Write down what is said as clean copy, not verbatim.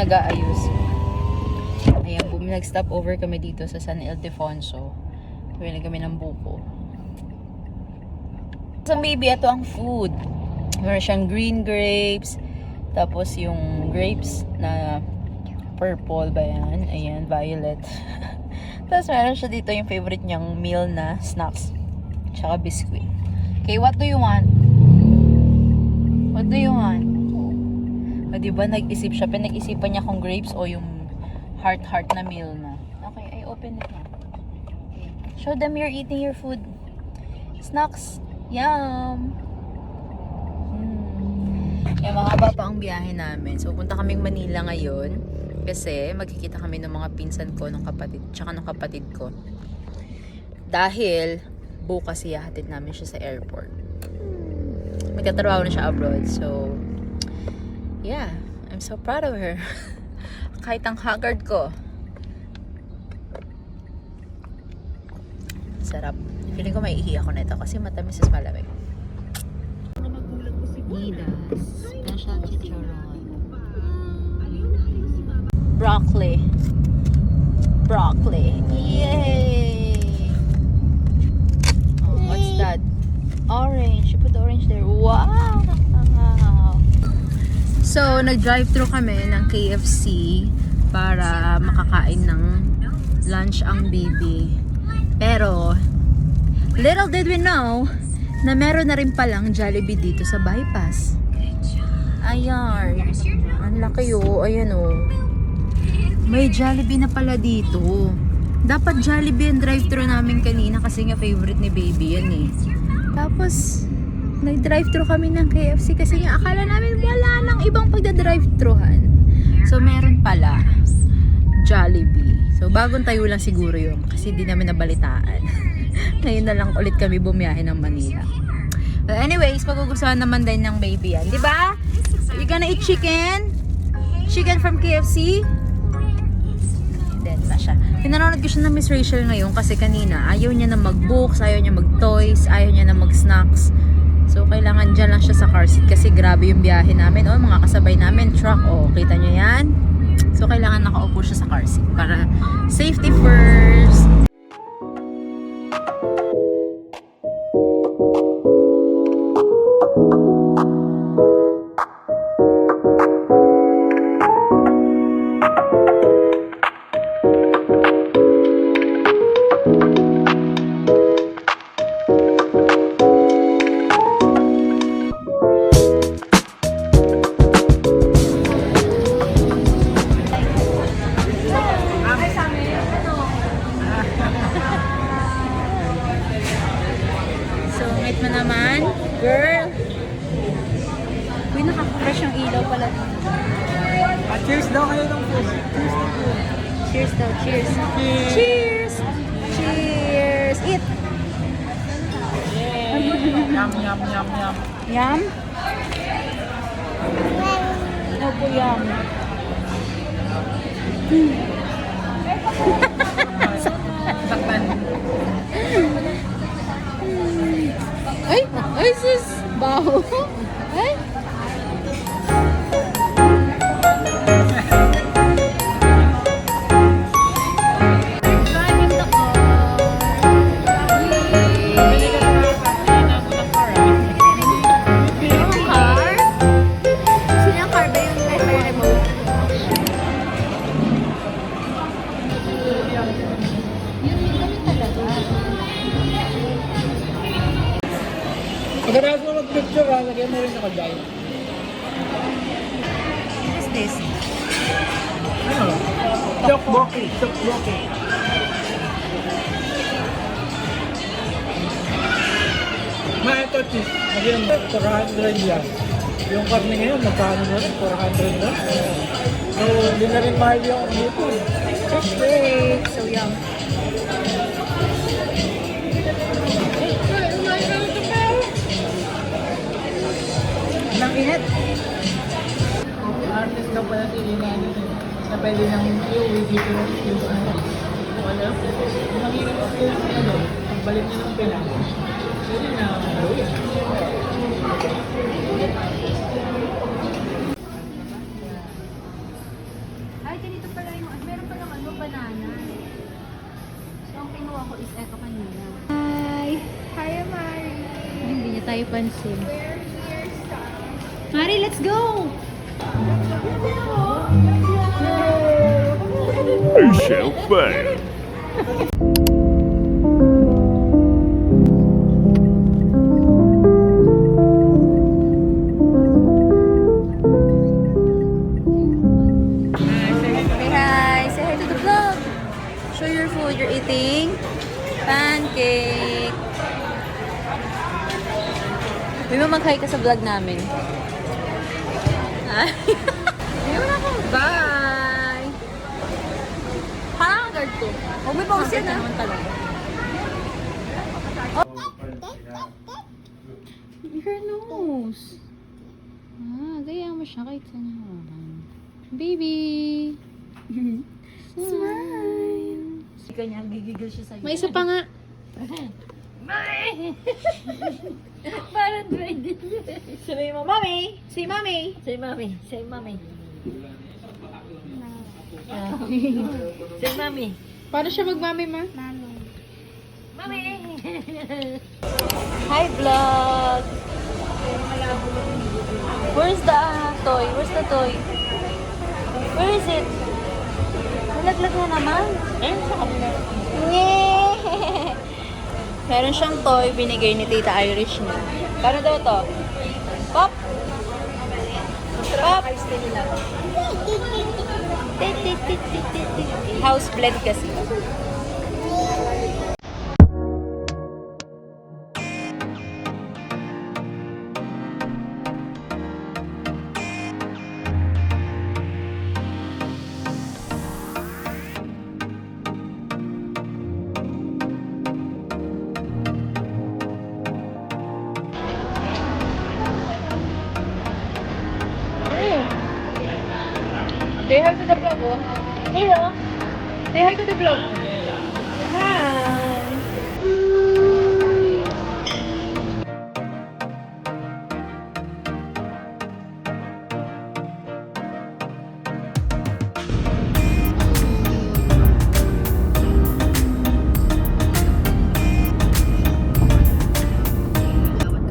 nag-aayos. Ayan, nag-stop over kami dito sa San Ildefonso. Bili kami ng buko. Sa baby, ito ang food. Meron siyang green grapes. Tapos yung grapes na purple ba yan? Ayan, violet. Tapos meron siya dito yung favorite niyang meal na snacks. Tsaka biscuit. Okay, what do you want? What do you want? O diba, nag-isip siya. Pinag-isipan niya kung grapes o yung heart na meal na. Okay, I open it na. Okay. Show them you're eating your food. Snacks. Yum! Yung mahaba pa ang biyahe namin. So, punta kaming Manila ngayon. Kasi, magkikita kami ng mga pinsan ko, ng kapatid, tsaka ng kapatid ko. Dahil, bukas ihahatid namin siya sa airport. Magtatrabaho na siya abroad. So, yeah. I'm so proud of her. Kahit ang haggard ko. Sarap. Feeling ko may ihi ako na ito kasi matamis sa malamig. Nidas. Special chicharon. Broccoli. Broccoli. Yay! Oh, what's that? Orange. You put the orange there. Wow! So, nag-drive-thru kami ng KFC para makakain ng lunch ang baby. Pero, little did we know na meron na rin palang Jollibee dito sa bypass. Ayan. Ang laki oh. Ayan oh. May Jollibee na pala dito. Dapat Jollibee ang drive-thru namin kanina kasi nga favorite ni baby yan eh. Tapos, nag-drive-thru kami ng KFC kasi nga akala namin wala nang ibang pagda-drive-thruhan. So, meron pala Jollibee. So, bagong tayo lang siguro yun kasi di namin nabalitaan. Ngayon na lang ulit kami bumiyahe ng Manila. But anyways, magugustuhan naman din ng baby yan. Diba? You gonna eat chicken? Chicken from KFC? Then na siya. Pinanonood ko siya ng Miss Rachel ngayon kasi kanina ayaw niya na mag-books, ayaw niya mag-toys, ayaw niya na mag-snacks. So, kailangan dyan lang siya sa car seat kasi grabe yung biyahe namin. Oh, mga kasabay namin, truck. Oh, kita nyo yan? So, kailangan nakaupo siya sa car seat para safety first. Sungit mo naman, girl. Uy, nakaka-crush yung ilaw pala. Cheers daw kayo ng food. Cheers daw, cheers. Cheers! Cheers! Eat! Yum, yum, yum, yum. Yum? Ano po yum? Saktan. Ay sis! Baho! Ay! Pagkatapos mo mag-picture ha, lagyan mo rin ako dyan. What is this? Ano? Tteokbokki. Tteokbokki. Ito cheese. Lagyan mo, 400 yan. Yung karne ngayon, magkano na rin? 400 na. So, hindi na rin mahal yung dito. Fish break! So yum. Ang init. Artist daw pala si Ina na pwede nang iuwi dito yung wala. Mahirap ako yung pagbalik niya ng pila. Pwede na gawin. ginawa ko is eto kanina. Hi! Hi, Mari. Hindi niya tayo pansin. Mari, let's go! Michelle Fan. Say hi! Say hi to the vlog! Show your food. You're eating pancake. May mag-hi ka sa vlog namin. Ay! Ayun ako. Bye! Parang guard ko. Huwag may pause yan, naman talaga. Your nose. Gaya mo siya kahit saan niya hawakan. Baby! Smile! Kanya, gigigil siya sa'yo. May isa pa nga. Parang ready. Sabi mo, Mami! Say Mami! Say mami. Say mami. Say mami. Paano siya mag-mami, ma? Mami! Hi, vlog! Where's the toy? Where's the toy? Where is it? Nalaglag na naman. Eh, sa kabila. Nyeh! Meron siyang toy, binigay ni Tita Irish niya. Paano daw to? Pop! Pop! House blend kasi. Say hi to the vlog, oh. Hello. Say hi to the vlog. Hi.